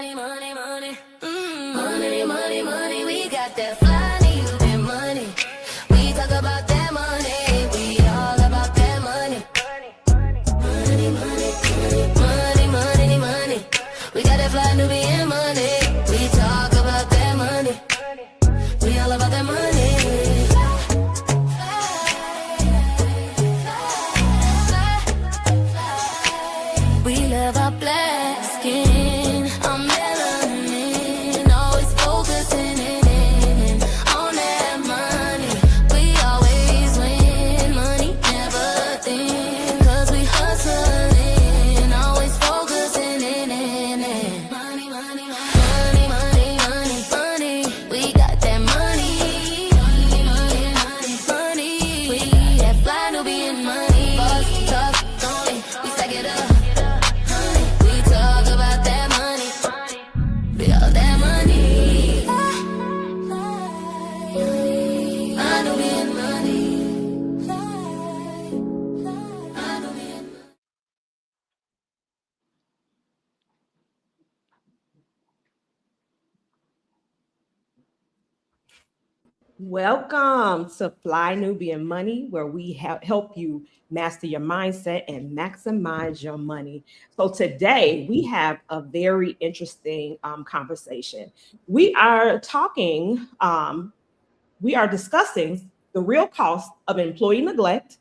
money, money, money. Money, money, money. We got that fly, need money. We talk about that money. We all about that money. Money, money, money, money, money. We got that fly, Nubian money. We talk about that money. We all about that money. We love our black skin, our melanin, always focusing in on that money. We always win, money never thin, 'cause we hustling, always focusing in money, money, money, money, money, money. We got that money, money, money, money, money. We that fly Nubian money, boss talk, only we stack it up. Welcome to Fly Nubian Money, where we help you master your mindset and maximize your money. So today we have a very interesting conversation. We are discussing the real cost of employee neglect,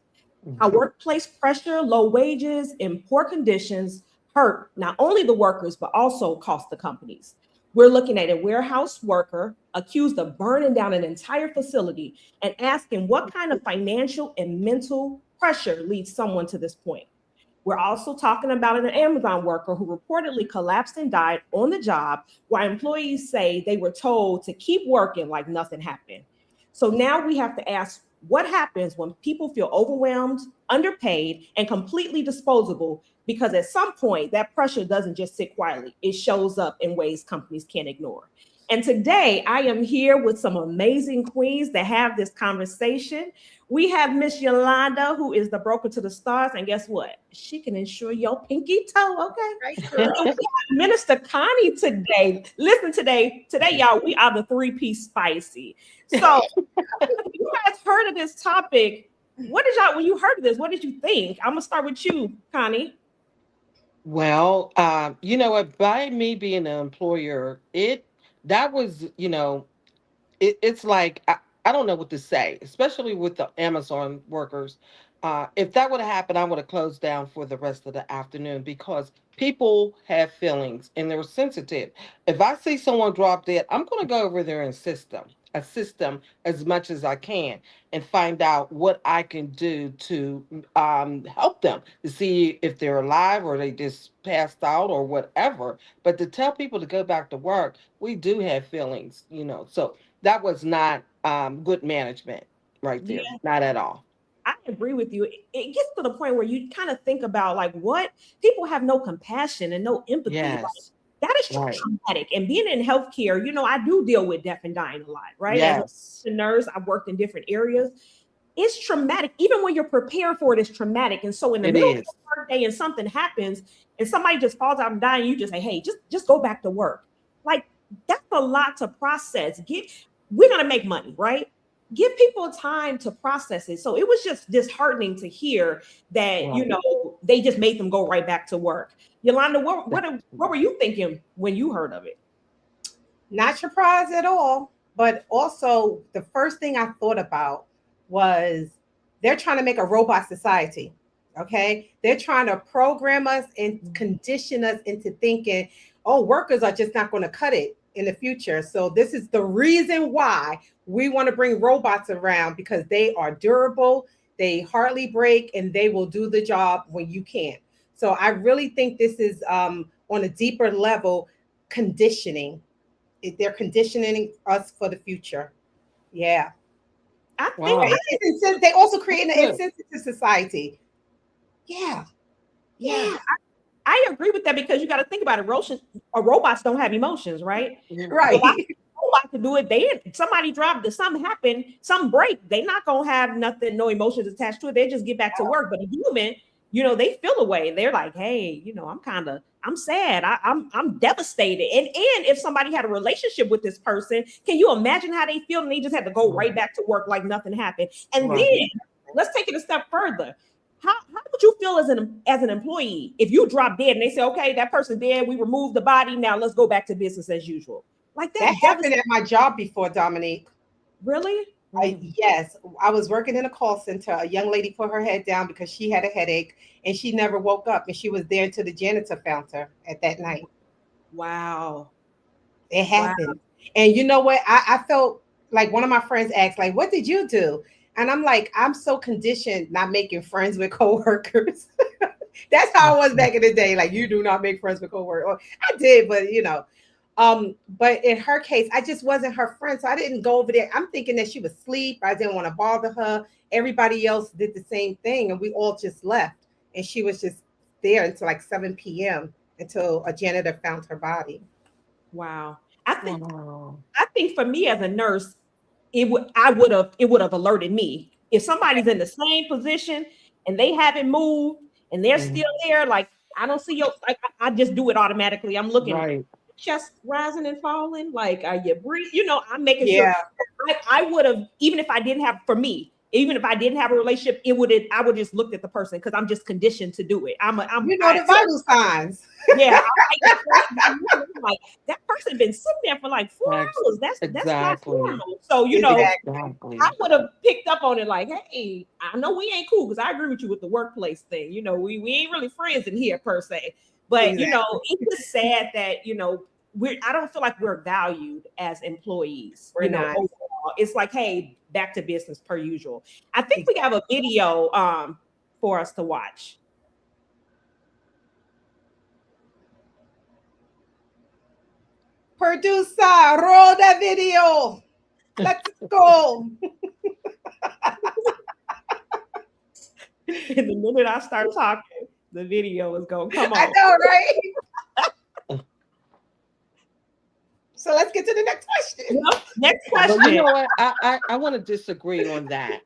how workplace pressure, low wages, and poor conditions hurt not only the workers, but also cost the companies. We're looking at a warehouse worker accused of burning down an entire facility and asking what kind of financial and mental pressure leads someone to this point. We're also talking about an Amazon worker who reportedly collapsed and died on the job, while employees say they were told to keep working like nothing happened. So now we have to ask, what happens when people feel overwhelmed, underpaid, and completely disposable? Because at some point, that pressure doesn't just sit quietly. It shows up in ways companies can't ignore. And today, I am here with some amazing queens that have this conversation. We have Miss Yolanda, who is the broker to the stars. And guess what? She can insure your pinky toe, okay? Right. We have Minister Connie today. Listen, today, y'all, we are the three-piece spicy. So you guys heard of this topic. What did y'all, when you heard of this, what did you think? I'm gonna start with you, Connie. Well, you know what, by me being an employer, that was, it's like I don't know what to say, especially with the Amazon workers. If that would have happened, I would have closed down for the rest of the afternoon because people have feelings and they're sensitive. If I see someone drop dead, I'm going to go over there and assist them as much as I can, and find out what I can do to help them to see if they're alive or they just passed out or whatever. But to tell people to go back to work, we do have feelings, So that was not good management right there. Yeah. Not at all. I agree with you. It gets to the point where you kind of think about like what people have no compassion and no empathy. Yes. Like, that is Right. traumatic. And being in healthcare, I do deal with death and dying a lot, right? Yes. As a nurse, I've worked in different areas. It's traumatic. Even when you're prepared for it, it's traumatic. And so in the It middle of is. the workday and something happens and somebody just falls out and dying, you just say, hey, just go back to work. Like that's a lot to process. We're gonna make money, right? Give people time to process it. So it was just disheartening to hear that, Right. they just made them go right back to work. Yolanda, what were you thinking when you heard of it? Not surprised at all. But also, the first thing I thought about was they're trying to make a robot society. Okay. They're trying to program us and condition us into thinking, oh, workers are just not going to cut it in the future. So this is the reason why we want to bring robots around, because they are durable, they hardly break, and they will do the job when you can't. So I really think this is on a deeper level conditioning. They're conditioning us for the future. Yeah. I think Wow. They also create an insensitive society. Yeah. Yeah, I agree with that because you got to think about it. Robots don't have emotions, right? Right. Robot to do it. Somebody dropped it, something happened, some break. They not gonna have nothing, no emotions attached to it. They just get back to work. But a human, they feel a way. They're like, hey, I'm kind of I'm sad. I'm devastated. And if somebody had a relationship with this person, can you imagine how they feel? And they just had to go right back to work like nothing happened. And then let's take it a step further. How would you feel as an employee if you drop dead and they say, okay, that person's dead, we removed the body, now let's go back to business as usual? Like that happened at my job before, Dominique. Really? Yes, I was working in a call center. A young lady put her head down because she had a headache and she never woke up, and she was there until the janitor found her at that night. Wow. It happened. Wow. And you know what? I felt like one of my friends asked, like, what did you do? And I'm like, I'm so conditioned not making friends with coworkers. That's how I was back in the day. Like, you do not make friends with coworkers. I did, but but in her case, I just wasn't her friend. So I didn't go over there. I'm thinking that she was asleep. I didn't want to bother her. Everybody else did the same thing. And we all just left. And she was just there until like 7 p.m. until a janitor found her body. Wow. I think for me as a nurse, it would have alerted me. If somebody's in the same position and they haven't moved and they're still there, like, I don't see your, like, I just do it automatically. I'm looking just rising and falling. Like, are you breathing? I'm making sure. I would have, even if I didn't have a relationship, I would just looked at the person because I'm just conditioned to do it. The vital signs. Yeah. Like, that person been sitting there for like 4 hours. That's not normal. So, I would have picked up on it like, hey, I know we ain't cool, because I agree with you with the workplace thing. We ain't really friends in here per se. But, it's just sad that, I don't feel like we're valued as employees. Overall. It's like, hey, back to business per usual. I think we have a video for us to watch. Producer, roll that video. Let's go. And the minute I start talking, the video is going to come on. I know, right? So let's get to the next question. Next question. Well, you know what? I want to disagree on that.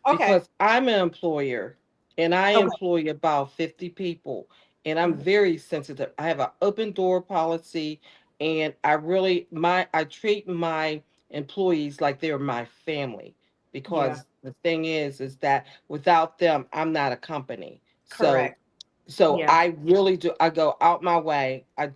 Okay. Because I'm an employer and I employ about 50 people, and I'm very sensitive. I have an open door policy, and I treat my employees like they're my family, because the thing is that without them, I'm not a company. Correct. So I really do. I go out my way. I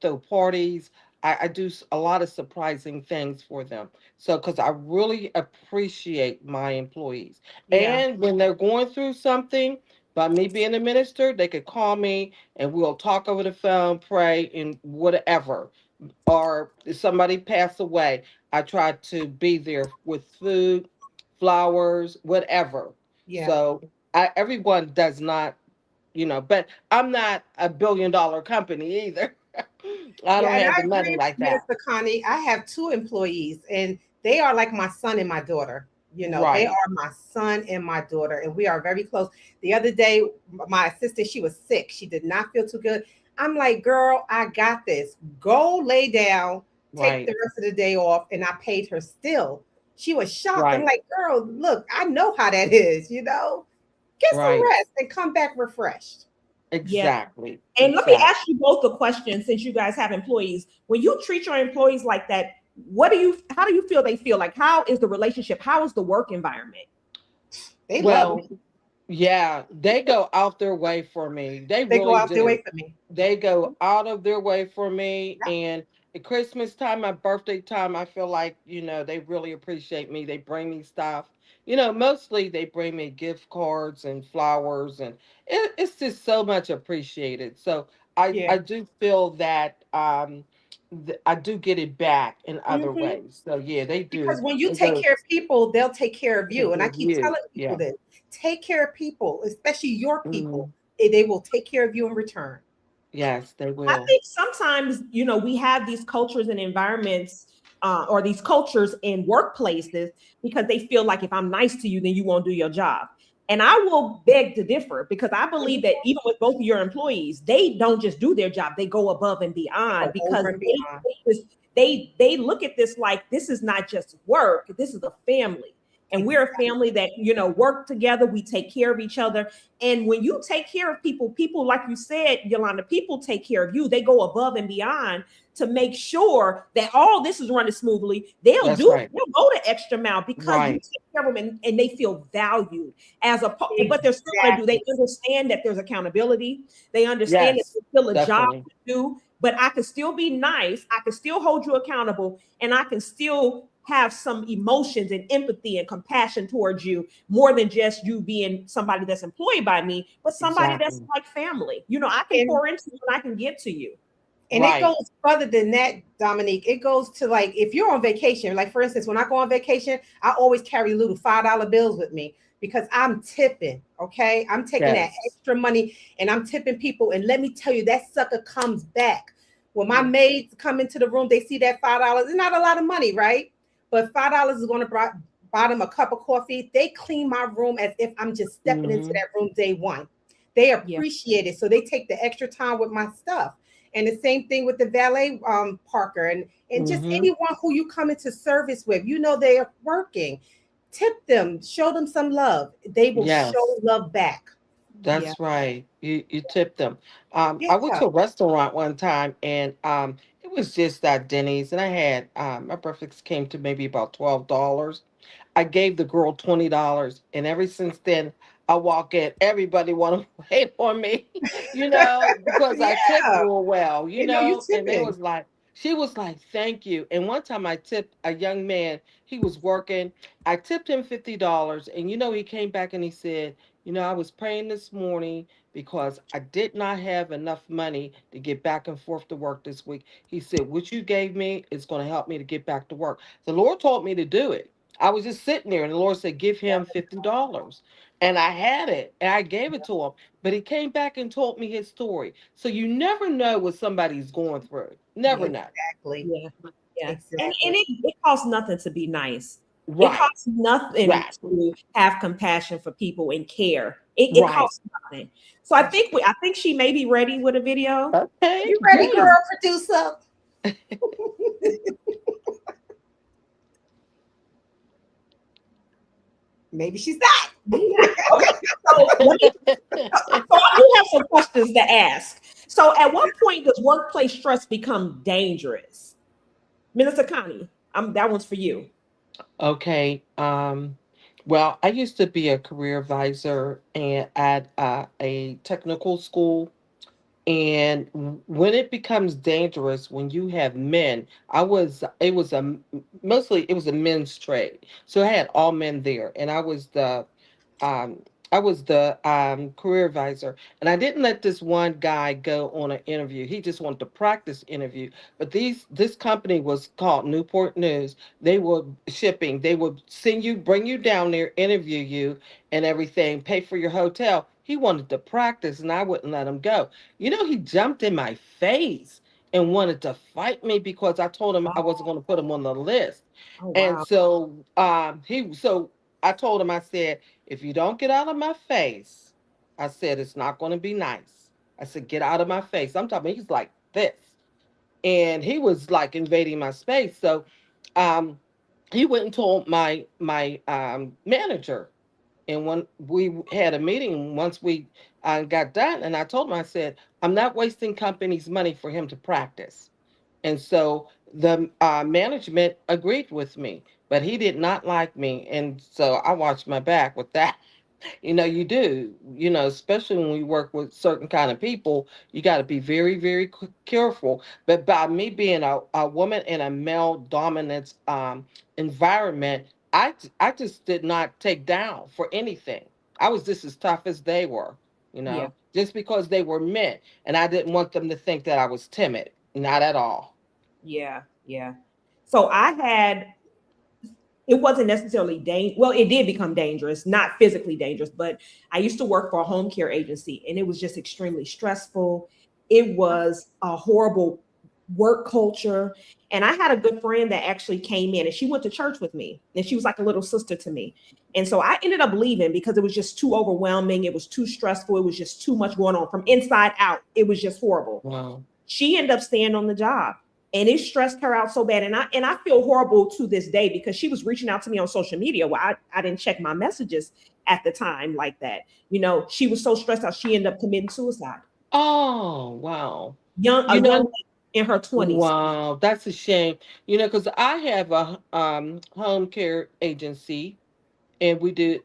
throw parties. I do a lot of surprising things for them. So, because I really appreciate my employees. And when they're going through something, by me being a minister, they could call me and we'll talk over the phone, pray, and whatever. Or if somebody passed away, I try to be there with food, flowers, whatever. Yeah. So everyone does not, but I'm not a $1 billion company either. I don't have the money like that. Mr. Connie, I have 2 employees, and they are like my son and my daughter. They are my son and my daughter, and we are very close. The other day, my assistant, she was sick. She did not feel too good. I'm like, girl, I got this. Go lay down, take the rest of the day off, and I paid her still. She was shocked. I'm like, girl, look, I know how that is, Get some rest and come back refreshed. Exactly. Yeah. And let me ask you both a question, since you guys have employees. When you treat your employees like that, how do you feel they feel? Like, how is the relationship? How is the work environment? They love me. Yeah, they go out their way for me. They really go out do. their way for me. They go out of their way for me. And at Christmas time, my birthday time, I feel like, they really appreciate me. They bring me stuff. Mostly they bring me gift cards and flowers, and it's just so much appreciated. So I do feel that I do get it back in other ways. So they do. Because when you take care of people, they'll take care of you. And I keep telling people this. Take care of people, especially your people. They will take care of you in return. Yes, they will. I think sometimes, we have these cultures and environments or these cultures in workplaces because they feel like if I'm nice to you, then you won't do your job. And I will beg to differ, because I believe that even with both of your employees, they don't just do their job, they go above and beyond, because they look at this like, this is not just work, this is a family. And we're a family that, work together. We take care of each other. And when you take care of people, like you said, Yolanda, people take care of you. They go above and beyond to make sure that all this is running smoothly. They'll That's right. go the extra mile because you Right. take care of them and they feel valued but they're still going to do. They Exactly. understand that there's accountability. They understand that Yes, there's still a job definitely. to do, but I can still be nice. I can still hold you accountable, and I can still have some emotions and empathy and compassion towards you more than just you being somebody that's employed by me, but somebody that's Exactly. like family. I can And pour into you and I can give to you. and it Right. goes further than that, Dominique. It goes to like if you're on vacation, like for instance, when I go on vacation, I always carry little $5 bills with me because I'm tipping. Okay. I'm taking that Yes. extra money and I'm tipping people. And let me tell you, that sucker comes back. When my Yeah. maids come into the room, they see that $5. It's not a lot of money, right? But $5 is going to buy them a cup of coffee. They clean my room as if I'm just stepping into Hmm. that room day one. They Yeah. appreciate it. So they take the extra time with my stuff. And the same thing with the valet parker and just Hmm. anyone who you come into service with, they are working. Tip them, show them some love. They will show Yes. love back. Yeah. That's right. You tip them. I went Yeah. to a restaurant one time, and it was just at Denny's, and I had my breakfast came to maybe about $12. I gave the girl $20, and ever since then, I walk in, everybody want to wait on me, because I tipped Yeah. real well, They know you and they tipping. was like, she was like, "Thank you." And one time I tipped a young man. He was working. I tipped him $50, and he came back and he said, I was praying this morning because I did not have enough money to get back and forth to work this week. He said, "What you gave me is going to help me to get back to work." The Lord told me to do it. I was just sitting there, and the Lord said, "Give him $50." And I had it, and I gave it to him. But he came back and told me his story. So you never know what somebody's going through. Never know. Exactly. Yeah. Yeah. And Exactly. it costs nothing to be nice. It Right, costs nothing right, to have compassion for people and care. It right. costs nothing. So I think she may be ready with a video. Okay, You ready, girl, great. producer? Maybe she's not. Okay. So I do have some questions to ask. So at what point does workplace stress become dangerous? Minister Connie, that one's for you. Okay. Well, I used to be a career advisor and at a technical school. And when it becomes dangerous, when you have men, mostly it was a men's trade. So I had all men there, and um, I was the career advisor, and I didn't let this one guy go on an interview. He just wanted to practice interview. But this company was called Newport News. They were shipping. They would bring you down there, interview you, and everything, pay for your hotel. He wanted to practice, and I wouldn't let him go. He jumped in my face and wanted to fight me because I told him I wasn't going to put him on the list. Oh And wow. so I told him, I said, "If you don't get out of my face," I said, "it's not going to be nice." I said, "Get out of my face." I'm talking, he's like this. And he was like invading my space. So um, he went and told my manager. And when we had a meeting, once we got done, and I told him, I said, "I'm not wasting company's money for him to practice." And so the management agreed with me, but he did not like me. And so I watched my back with that. You do, especially when we work with certain kind of people, you got to be very, very careful. But by me being a woman in a male dominance environment, I just did not take down for anything. I was just as tough as they were, Yeah. just because they were men. And I didn't want them to think that I was timid. Not at all. Yeah. Yeah. So it wasn't necessarily well, it did become dangerous, not physically dangerous, but I used to work for a home care agency and it was just extremely stressful. It was a horrible work culture. And I had a good friend that actually came in and she went to church with me and she was like a little sister to me. And so I ended up leaving because it was just too overwhelming. It was too stressful. It was just too much going on from inside out. It was just horrible. Wow. She ended up staying on the job. and it stressed her out so bad. And I feel horrible to this day because she was reaching out to me on social media. Well, I didn't check my messages at the time like that. You know, she was so stressed out, she ended up committing suicide. Oh, wow. A You young know, lady in her 20s. wow, that's a shame. You know, because I have a home care agency, and we did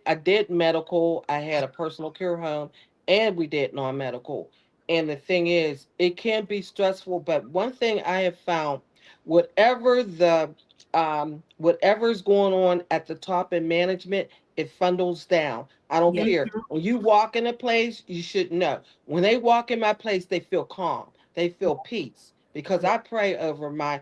I did medical, I had a personal care home, and we did non-medical. And the thing is, it can be stressful, but one thing I have found, whatever's going on at the top in management, it funnels down. I don't Yeah. care. When you walk in a place, you should know. When they walk in my place, they feel calm. They feel peace. Because Yeah. I pray over my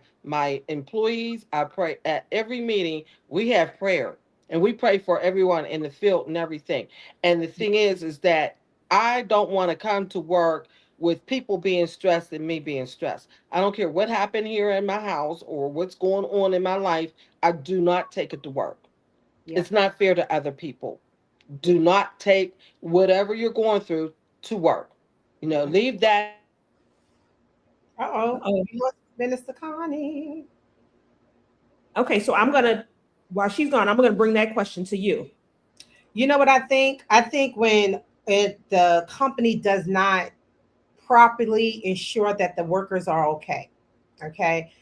employees. I pray at every meeting. We have prayer, and we pray for everyone in the field and everything. And the thing is that I don't want to come to work with people being stressed and me being stressed. I don't care what happened here in my house or what's going on in my life. I do not take it to work. Yeah. It's not fair to other people. Do not take whatever you're going through to work. You know, leave that at home. Uh-oh. Uh-oh. We lost Minister Connie. Okay, so I'm gonna, while she's gone, I'm gonna bring that question to you. You know what I think? I think when the company does not properly ensure that the workers are okay, okay,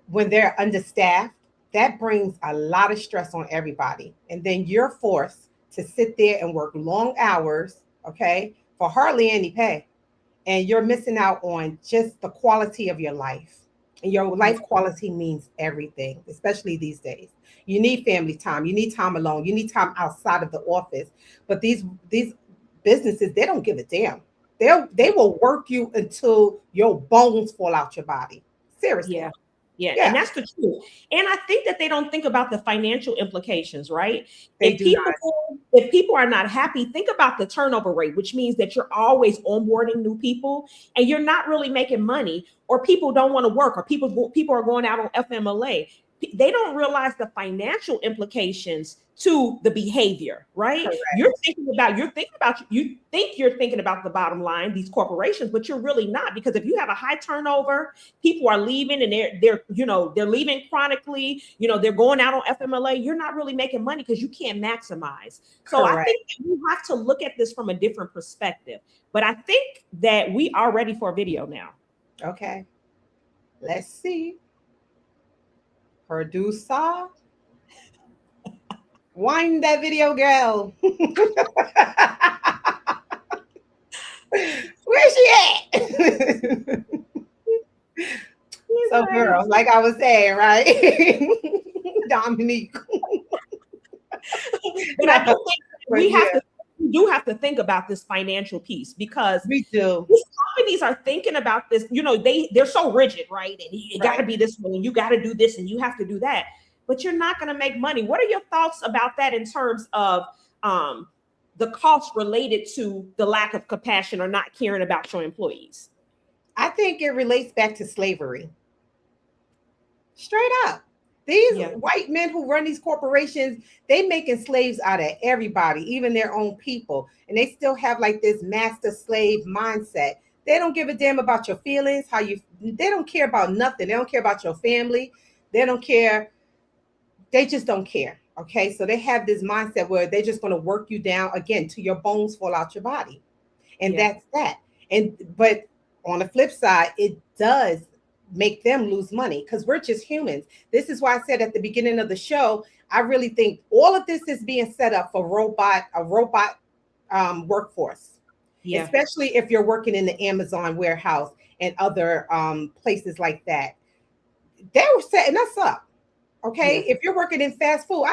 when they're understaffed, that brings a lot of stress on everybody. And then you're forced to sit there and work long hours, okay, for hardly any pay. And you're missing out on just the quality of your life. And your life quality means everything, especially these days. You need family time, you need time alone, you need time outside of the office. But these businesses, they don't give a damn. They will work you until your bones fall out your body. Seriously. Yeah. Yeah, and Yeah, that's the truth. And I think that they don't think about the financial implications, right? they do not. If people are not happy, think about the turnover rate, which means that you're always onboarding new people and you're not really making money, or people don't want to work, or people are going out on FMLA. They don't realize the financial implications to the behavior, right? Correct. You think you're thinking about the bottom line, these corporations, but you're really not, because if you have a high turnover, people are leaving and they're leaving chronically, they're going out on FMLA, you're not really making money because you can't maximize. So I Correct. think that you have to look at this from a different perspective. But I think that we are ready for a video now. Okay. Let's see. Producer. Wind that video, girl. Where's she at? So, girl, like I was saying, right? Dominique. But I do think we Yeah, have to we do have to think about this financial piece, because we do. these companies are thinking about this. They're so rigid, right? And you got to Right. be this way, and you got to do this, and you have to do that. But you're not going to make money. What are your thoughts about that in terms of the costs related to the lack of compassion or not caring about your employees? I think it relates back to slavery. Straight up. These Yeah. white men who run these corporations, they making slaves out of everybody, even their own people. And they still have like this master slave mindset. They don't give a damn about your feelings, they don't care about nothing. They don't care about your family. They don't care. They just don't care. Okay. So they have this mindset where they're just going to work you down again till your bones fall out your body. And Yeah. that's that. But on the flip side, it does make them lose money because we're just humans. This is why I said at the beginning of the show, I really think all of this is being set up for a robot workforce, Yeah. especially if you're working in the Amazon warehouse and other places like that. They were setting us up. Okay. Yeah. If you're working in fast food,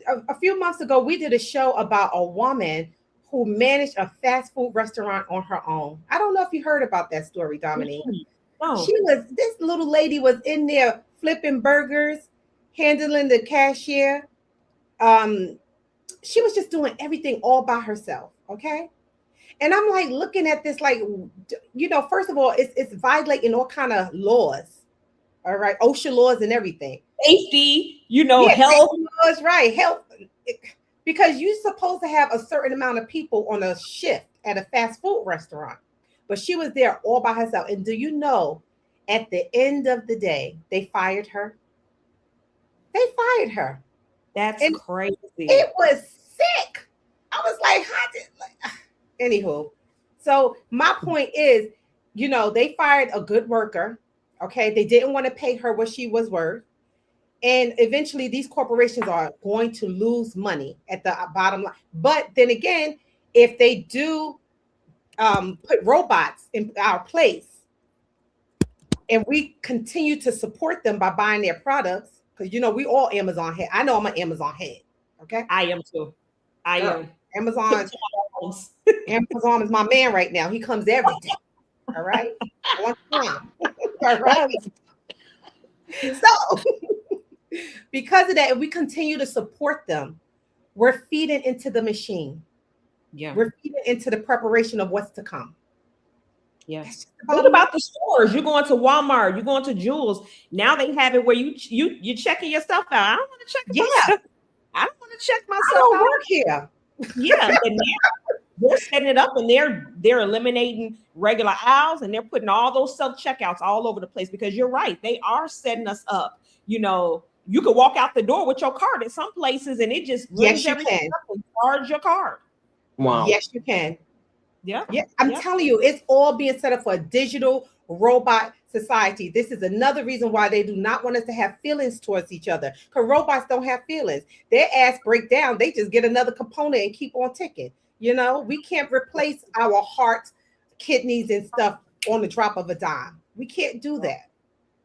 a few months ago, we did a show about a woman who managed a fast food restaurant on her own. I don't know if you heard about that story, Dominique. No. This little lady was in there flipping burgers, handling the cashier. She was just doing everything all by herself. Okay. And I'm like looking at this, like, first of all, it's violating all kind of laws. All right, OSHA laws and everything. Safety, Yeah, health. safety laws, right? Health, because you're supposed to have a certain amount of people on a shift at a fast food restaurant. But she was there all by herself. And do you know, At the end of the day, they fired her. They fired her. That's And crazy. it was sick. I was like, how did like anywho. So my point is, they fired a good worker. Okay. They didn't want to pay her what she was worth. And eventually these corporations are going to lose money at the bottom line. But then again, if they do put robots in our place and we continue to support them by buying their products, because we all Amazon head. I know I'm an Amazon head. Okay. I am too. I am. Amazon. Amazon is my man right now. He comes every day. All right. On time. All right. So because of that, if we continue to support them, we're feeding into the machine. Yeah. We're feeding into the preparation of what's to come. Yes. What about the stores? You're going to Walmart, you're going to Jewel's. Now they have it where you're checking yourself out. I don't want to check myself. I don't want to check myself I don't out. work here. Yeah. And they're setting it up and they're eliminating regular aisles and they're putting all those self-checkouts all over the place because you're right. They are setting us up. You could walk out the door with your card at some places and it just rings everything up and charge your card. Wow. Yes, you can. Yeah. Yeah. I'm telling you, it's all being set up for a digital robot society. This is another reason why they do not want us to have feelings towards each other. Because robots don't have feelings. Their ass break down. They just get another component and keep on ticking. We can't replace our heart, kidneys, and stuff on the drop of a dime. We can't do that.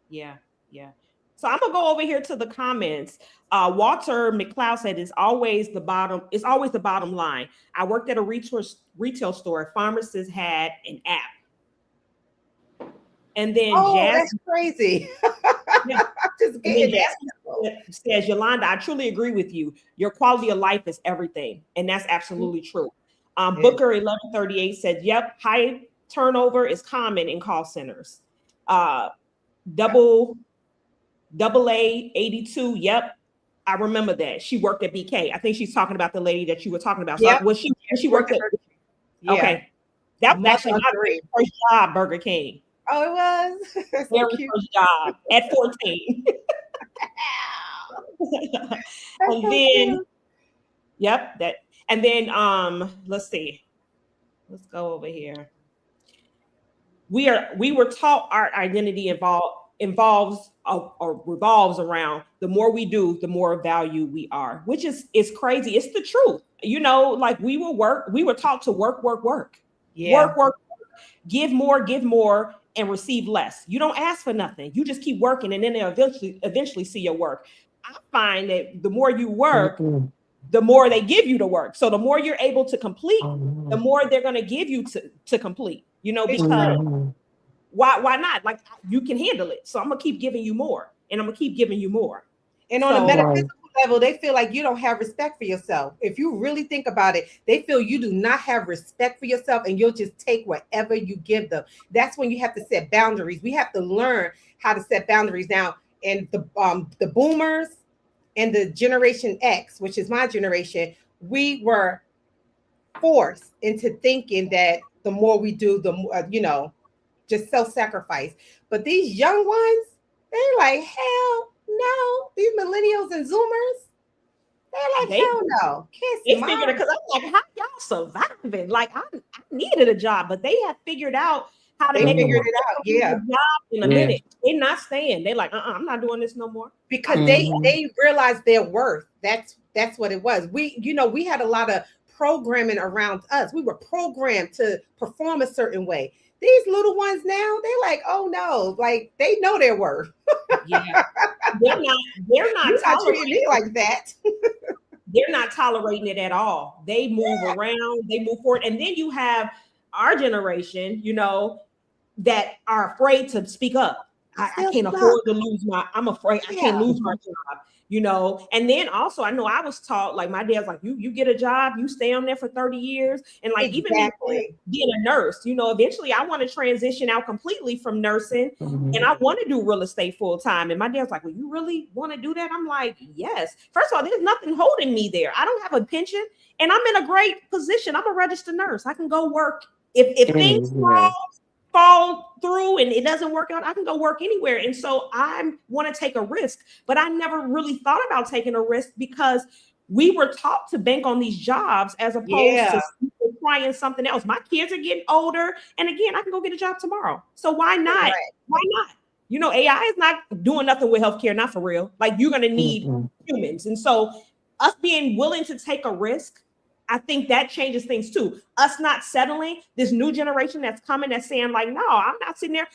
Yeah. Yeah. So I'm gonna go over here to the comments. Walter McLeod said it's always the bottom line. I worked at a retail store. Pharmacists had an app. And then that's crazy. Says, Yolanda, I truly agree with you. Your quality of life is everything. And that's absolutely true. Booker 1138 said, yep, high turnover is common in call centers. Double A 82, yep. I remember that. She worked at BK. I think she's talking about the lady that you were talking about. So yep. She worked at Okay. That was actually my very first job, Burger King. Oh, it was? Very first job at 14. And then, yep, that. And then, let's see. Let's go over here. We were taught our identity involves or revolves around the more we do, the more value we are, which is crazy. It's the truth. Like we were taught to work. Yeah. Work, give more and receive less. You don't ask for nothing. You just keep working and then they'll eventually see your work. I find that the more you work, the more they give you to work. So the more you're able to complete, the more they're going to give you to complete, because why not? Like you can handle it. So I'm going to keep giving you more and I'm going to keep giving you more. And on a metaphysical level, they feel like you don't have respect for yourself. If you really think about it, they feel you do not have respect for yourself and you'll just take whatever you give them. That's when you have to set boundaries. We have to learn how to set boundaries now. And the boomers and the Generation X, which is my generation, we were forced into thinking that the more we do, the more, just self-sacrifice. But these young ones, they're like, hell no. These millennials and Zoomers, they're like, hell no. Can't see they figured it because I'm like, how y'all surviving? Like I needed a job, but they have figured out how to make it out. Yeah. Job in a minute. They're not staying. They're like, I'm not doing this no more. Because they realize their worth. That's what it was. We had a lot of programming around us. We were programmed to perform a certain way. These little ones now, they're like, oh no, like they know their worth. Yeah, they're not tolerating it like that. They're not tolerating it at all. They move around, they move forward, and then you have our generation, that are afraid to speak up. I can't afford to lose I'm afraid I can't lose my job. And then also I know I was taught, like my dad's like, you get a job, you stay on there for 30 years. And like even being a nurse, eventually I want to transition out completely from nursing and I want to do real estate full time. And my dad's like, well, you really want to do that? I'm like, yes. First of all, there's nothing holding me there. I don't have a pension and I'm in a great position. I'm a registered nurse. I can go work. If things fall, fall through and it doesn't work out, I can go work anywhere. And so I want to take a risk, but I never really thought about taking a risk because we were taught to bank on these jobs as opposed Yeah. to trying something else. My kids are getting older, and again, I can go get a job tomorrow. So why not? Right. Why not? You know, AI is not doing nothing with healthcare, not for real. Like you're going to need Mhm. humans. And so us being willing to take a risk, I think that changes things too. Us not settling, this new generation that's coming that's saying like, no, I'm not sitting there.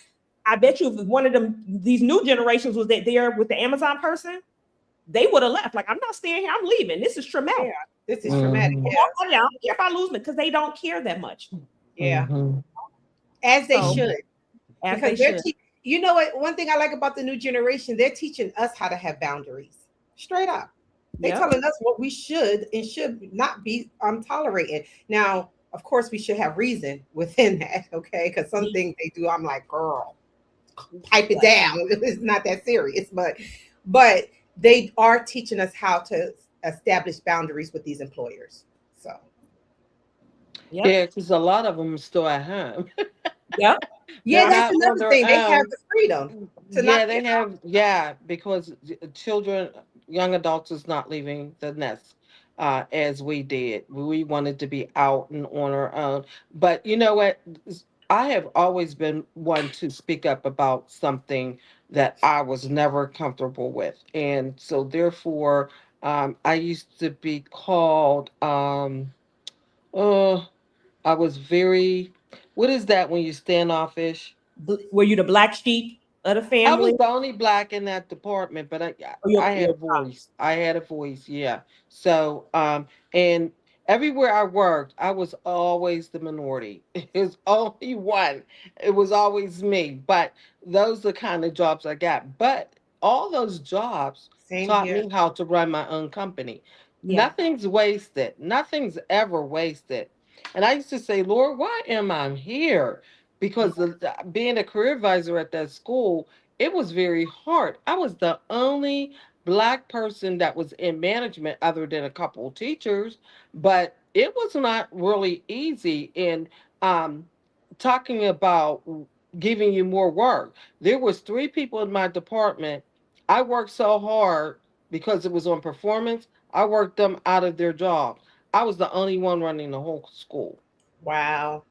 I bet you if one of them, these new generations was that there with the Amazon person, they would have left. Like, I'm not staying here. I'm leaving. This is Yeah. traumatic. This is traumatic. Mhm. Yeah. I don't care if I lose me because they don't care that much. Yeah. Mhm. As they So, should. as Because they should. you know what? One thing I like about the new generation, they're teaching us how to have boundaries. Straight up. They're Yep. telling us what we should and should not be tolerating. Now, of course, we should have reason within that, okay? Because some things they do, I'm like, girl, pipe it down. It's not that serious, but they are teaching us how to establish boundaries with these employers. So Yep. Yeah, because a lot of them are still at home. Yep. yeah, They're that's not on another their thing. They have own. the freedom to Yeah, not they have, yeah, because children, young adults is not leaving the nest as we did. We wanted to be out and on our own. But you know what? I have always been one to speak up about something that I was never comfortable with. And so therefore, I used to be called, uh, I was very, what is that when you standoffish? Were you the black sheep of the I was family? the only black in that department, but Or I had your a voice. I had a voice, yeah. So, and everywhere I worked, I was always the minority. It was only one. It was always me. But those are the kind of jobs I got. But all those jobs same taught here. me how to run my own company. Yeah. Nothing's wasted. Nothing's ever wasted. And I used to say, Lord, why am I here? Yeah. Because being a career advisor at that school, it was very hard. I was the only black person that was in management other than a couple of teachers, but it was not really easy in um, talking about giving you more work. There was three people in my department. I worked so hard because it was on performance. I worked them out of their jobs. I was the only one running the whole school, Wow.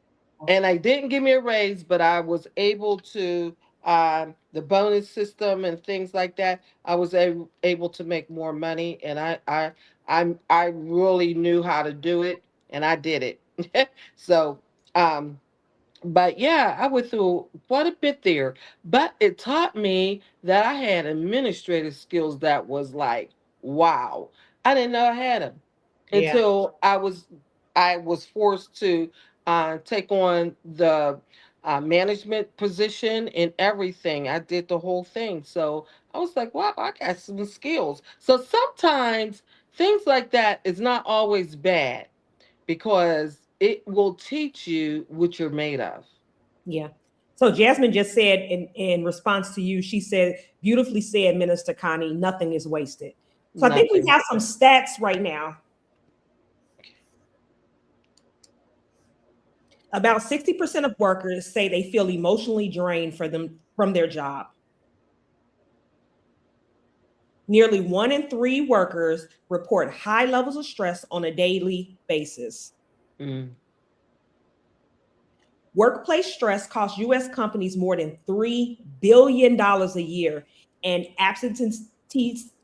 and I didn't give me a raise, but I was able to the bonus system and things like that. I was able to make more money, and I really knew how to do it, and I did it. So um, but yeah, I went through quite a bit there. But it taught me that I had administrative skills that was like, wow. I didn't know I had them Yeah. until I was forced to take on the management position and everything. I did the whole thing. So I was like, wow, I got some skills. So sometimes things like that is not always bad because it will teach you what you're made of. Yeah. So Jasmine just said in response to you, she said, beautifully said, Minister Connie, nothing is wasted. So I think we Nothing. have some stats right now. About 60% of workers say they feel emotionally drained from their job. Nearly 1 in 3 workers report high levels of stress on a daily basis. Mm. Workplace stress costs US companies more than $3 billion a year, and absentees,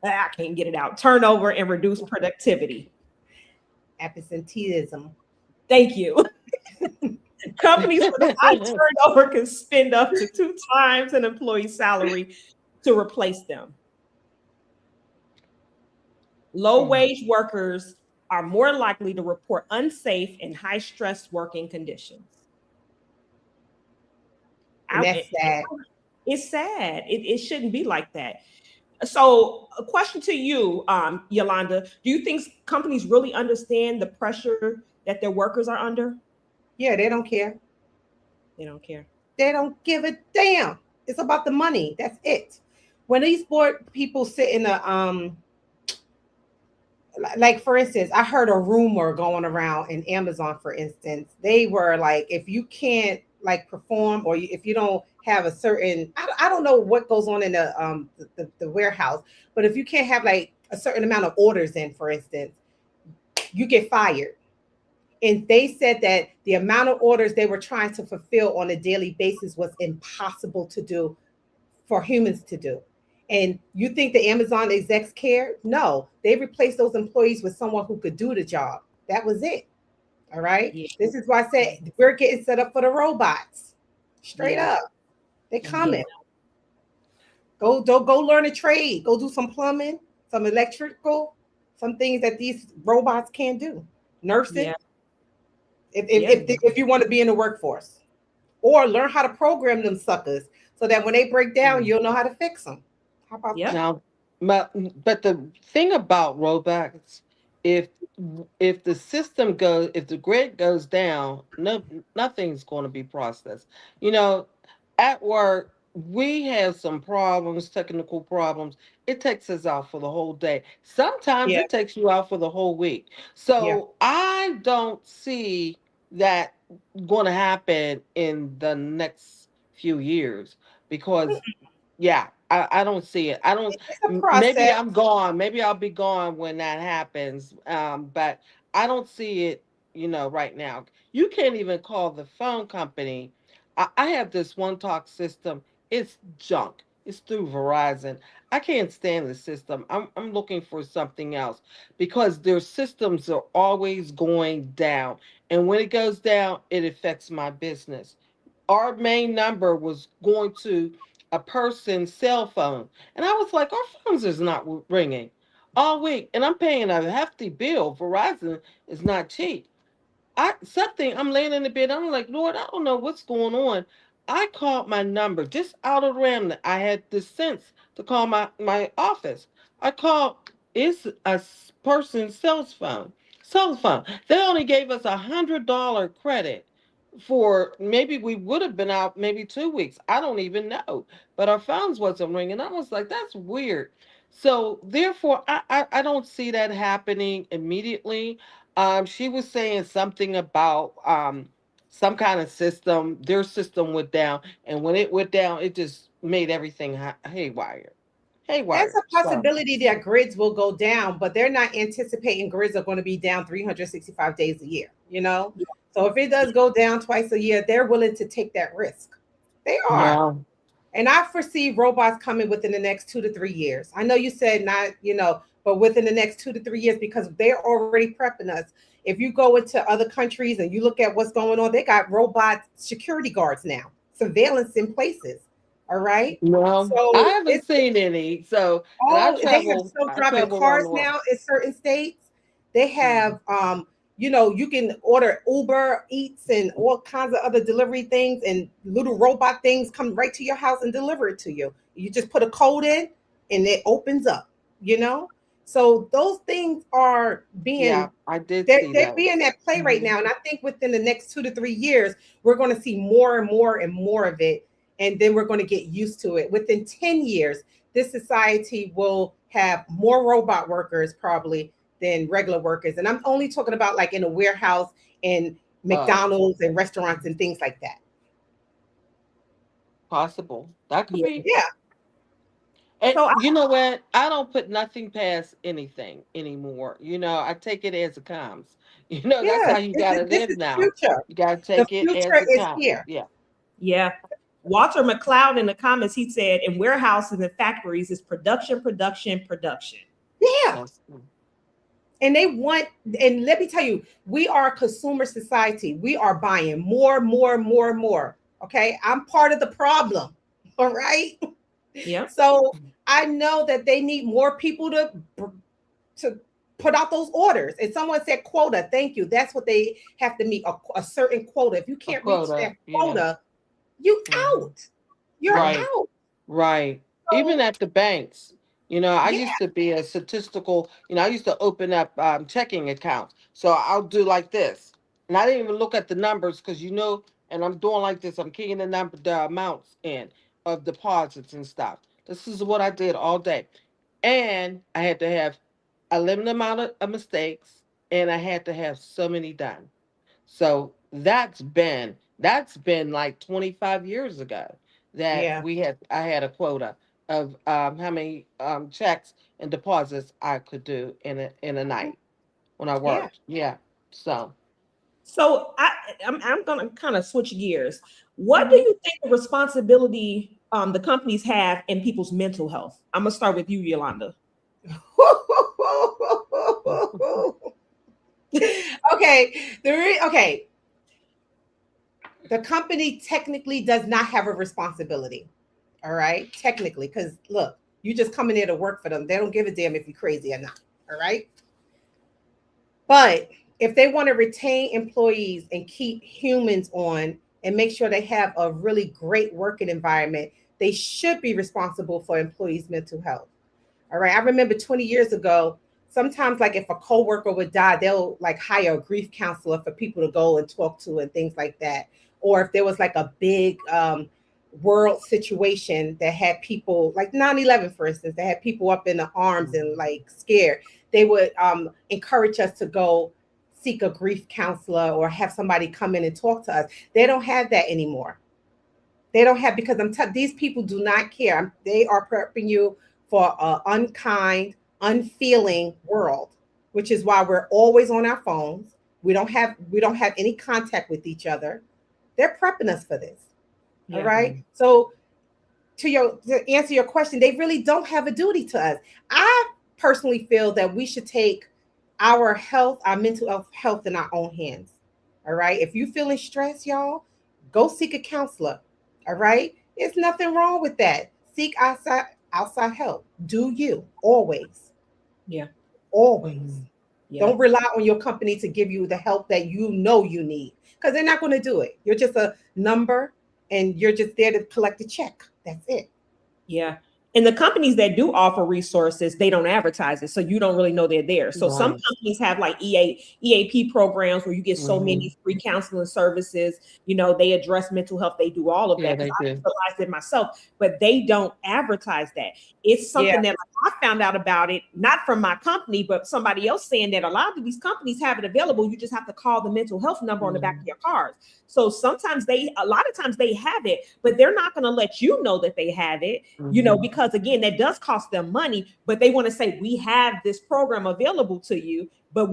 I can't get it out, turnover and reduced productivity. Absenteeism. Thank you. Companies with high turnover can spend up to 2 times an employee's salary to replace them. Low Mm. wage workers are more likely to report unsafe and high stress working conditions. And that's sad. It's sad. It shouldn't be like that. So, a question to you, Yolanda: do you think companies really understand the pressure that their workers are under? Yeah, they don't care. They don't care. They don't give a damn. It's about the money. That's it. When these board people sit in a like for instance, I heard a rumor going around in Amazon, for instance. They were like, if you can't like perform, or if you don't have a certain, I don't know what goes on in the warehouse, but if you can't have like a certain amount of orders in, for instance, you get fired. And they said that the amount of orders they were trying to fulfill on a daily basis was impossible to do for humans to do. And you think the Amazon execs cared? No, they replaced those employees with someone who could do the job. That was it. All right. Yeah. This is why I said we're getting set up for the robots. Straight Yeah. up. They Yeah. coming. Go learn a trade. Go do some plumbing, some electrical, some things that these robots can't do. Nursing, Yeah. Yeah. if you want to be in the workforce. Or learn how to program them suckers so that when they break down, Mm. you'll know how to fix them. How about Yep. that? Now, but the thing about robots, if if the system goes, if the grid goes down, nothing's going to be processed. You know, at work we have some problems, technical problems. It takes us out for the whole day. Sometimes Yeah, it takes you out for the whole week. yeah. So I don't see that going to happen in the next few years because yeah, I don't see it. I don't. It's a Maybe process. I'm gone. Maybe I'll be gone when that happens. But I don't see it. Right now, you can't even call the phone company. I have this one talk system. It's junk. It's through Verizon. I can't stand the system. I'm looking for something else because their systems are always going down, and when it goes down, it affects my business. Our main number was going to a person's cell phone. And I was like, our phones is not ringing all week. And I'm paying a hefty bill. Verizon is not cheap. I'm laying in the bed. I'm like, Lord, I don't know what's going on. I called my number just out of random. I had the sense to call my office. I called. It's a person's Cell phone. They only gave us $100 credit for maybe we would have been out maybe 2 weeks. I don't even know. But our phones wasn't ringing. I was like, that's weird. So therefore, I don't see that happening immediately. She was saying something about some kind of system. Their system went down, and when it went down, it just made everything haywire. There's Haywire. a So possibility that grids will go down, but they're not anticipating grids are going to be down 365 days a year, you know? So if it does go down twice a year, they're willing to take that risk. They are. well, And I foresee robots coming within the next 2 to 3 years. I know you said not, but within the next 2 to 3 years, because they're already prepping us. If you go into other countries and you look at what's going on, they got robot security guards now, surveillance in places. All right. no, I So haven't it's seen any. So, and all they have I self-driving travel around cars the world. now in certain states. They Mhm. have you can order Uber Eats and all kinds of other delivery things, and little robot things come right to your house and deliver it to you. You just put a code in and it opens up, you know? So those things are Yeah, being I did they're, see they're that. being at play right Mhm. now. And I think within the next 2 to 3 years, we're going to see more and more and more of it. And then we're going to get used to it. Within 10 years, this society will have more robot workers probably than regular workers. And I'm only talking about like in a warehouse and Uh, McDonald's and restaurants and things like that. Possible. That could Yeah. be. Yeah. And So I, you know what? I don't put nothing past anything anymore. I take it as it comes. That's Yeah. how you gotta This live is the now. future. You gotta The take it as future it is comes. here. Yeah. yeah. Walter McLeod in the comments, he said, in warehouses and factories is production, production, production. Yeah. That's And they want, and let me tell you, we are a consumer society. We are buying more, more, more, more. Okay. I'm part of the problem. All right. Yeah. So I know that they need more people to put out those orders. And someone said quota. Thank you. That's what they have to meet a certain quota. If you a can't reach quota. that Yeah. quota, you Hmm. out. You're Right. out. Right. Even So at the banks, I yeah, used to be a statistical, I used to open up checking accounts. So I'll do like this. And I didn't even look at the numbers because, and I'm doing like this. I'm keying the amounts in of deposits and stuff. This is what I did all day. And I had to have a limited amount of mistakes and I had to have so many done. So that's been That's been like 25 years ago that Yeah. I had a quota of how many checks and deposits I could do in a night when I Yeah. worked. Yeah. So, So I'm going to kind of switch gears. What do mhm. you think the responsibility the companies have in people's mental health? I'm gonna start with you, Yolanda. Okay. The company technically does not have a responsibility. All right, technically, because look, you just coming there to work for them. They don't give a damn if you're crazy or not. All right, but if they want to retain employees and keep humans on and make sure they have a really great working environment, they should be responsible for employees' mental health. All right. I remember 20 years ago, sometimes like if a coworker would die, they'll like hire a grief counselor for people to go and talk to and things like that. Or if there was like a big world situation that had people like 9/11, for instance, that had people up in the arms and like scared, they would encourage us to go seek a grief counselor or have somebody come in and talk to us. They don't have that anymore. They don't have because these people do not care. They are prepping you for an unkind, unfeeling world, which is why we're always on our phones. We don't have any contact with each other. They're prepping us for this. All Yeah. right. So to answer your question, they really don't have a duty to us. I personally feel that we should take our health, our mental health in our own hands. All right. If you're feeling stressed, y'all, go seek a counselor. All right. There's nothing wrong with that. Seek outside help. Do you always, Yeah. always. Mhm. Yeah. Don't rely on your company to give you the help that you know you need because they're not going to do it. You're just a number and you're just there to collect a check. That's it. Yeah. And the companies that do offer resources, they don't advertise it. So you don't really know they're there. So some Right. companies have like EAP programs where you get so Hmm. many free counseling services. They address mental health. They do all of Yeah, that because they I do. realized it myself, but they don't advertise that. It's Yeah. something that like, I found out about it, not from my company, but somebody else saying that a lot of these companies have it available. You just have to call the mental health number on the back of Hmm. your cards. So sometimes a lot of times they have it, but they're not going to let you know that they have it, Hmm. because again, that does cost them money, but they want to say, we have this program available to you, but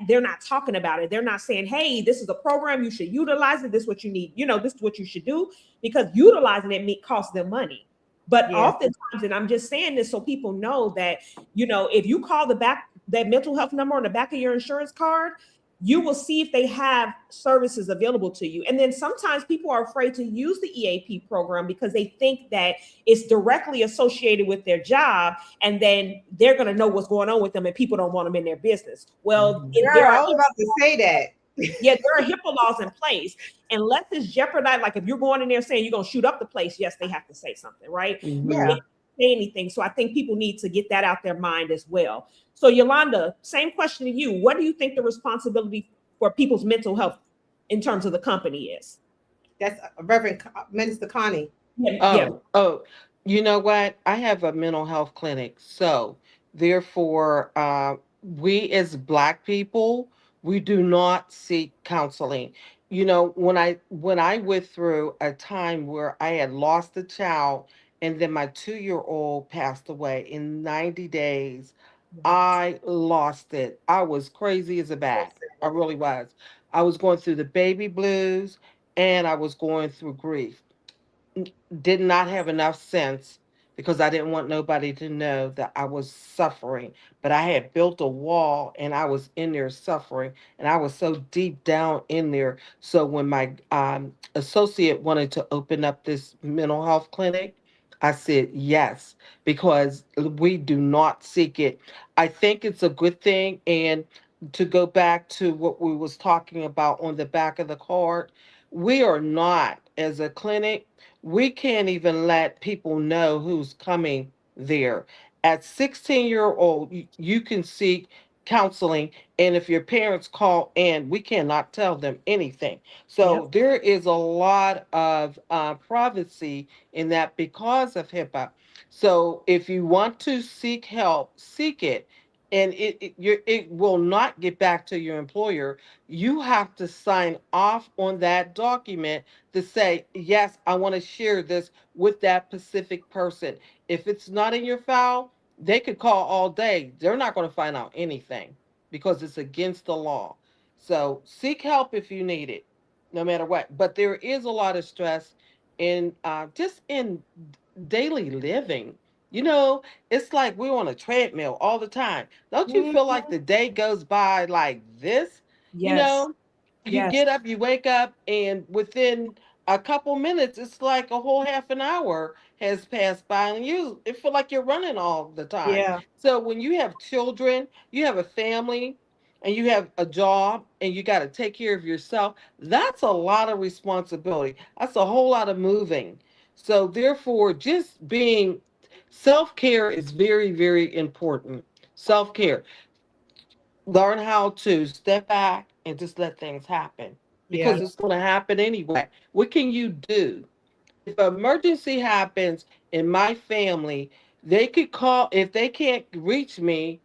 they're not talking about it. They're not saying, hey, this is a program, you should utilize it. This is what you need. This is what you should do because utilizing it costs them money. But Yeah. oftentimes, and I'm just saying this so people know that, if you call that mental health number on the back of your insurance card, you will see if they have services available to you. And then sometimes people are afraid to use the EAP program because they think that it's directly associated with their job and then they're going to know what's going on with them and people don't want them in their business. Well, Hmm. there Girl, are I was about to say that. yeah, there are HIPAA laws in place. Unless it's jeopardized, like if you're going in there saying you're going to shoot up the place, yes, they have to say something, right? But they Yeah. Hmm. don't say anything. So I think people need to get that out their mind as well. So Yolanda, same question to you. What do you think the responsibility for people's mental health in terms of the company is? That's Reverend Minister Connie. Yeah, yeah, Oh, you know what? I have a mental health clinic. So, therefore, we as Black people, we do not seek counseling. When I went through a time where I had lost a child and then my 2-year old passed away in 90 days, I lost it. I was crazy as a So bat. I sad. really was. I was going through the baby blues and I was going through grief. Did not have enough sense because I didn't want nobody to know that I was suffering. But I had built a wall and I was in there suffering. And I was so deep down in there. So when my associate wanted to open up this mental health clinic, I said yes, because we do not seek it. I think it's a good thing. And to go back to what we was talking about on the back of the card, we are not, as a clinic, we can't even let people know who's coming there. At 16-year old, you can seek counseling, and if your parents call in, we cannot tell them anything. yep, So there is a lot of privacy in that because of HIPAA. So if you want to seek help, seek it. and it will not get back to your employer. You have to sign off on that document to say, yes, I want to share this with that specific person. If it's not in your file, they could call all day. They're not going to find out anything because it's against the law. So seek help if you need it, no matter what. But there is a lot of stress in just in daily living. You know, it's like we're on a treadmill all the time. Don't you feel like Mhm. the day goes by like this? You Yes. know, you Yes. get up, you wake up, and within a couple minutes, it's like a whole half an hour has passed by, and you it feel like you're running all the time. Yeah. So when you have children, you have a family, and you have a job, and you got to take care of yourself, that's a lot of responsibility. That's a whole lot of moving. So therefore, just being self care is very, very important. Self care. Learn how to step back and just let things happen Yeah. because it's going to happen anyway. What can you do? If an emergency happens in my family, they could call, if they can't reach me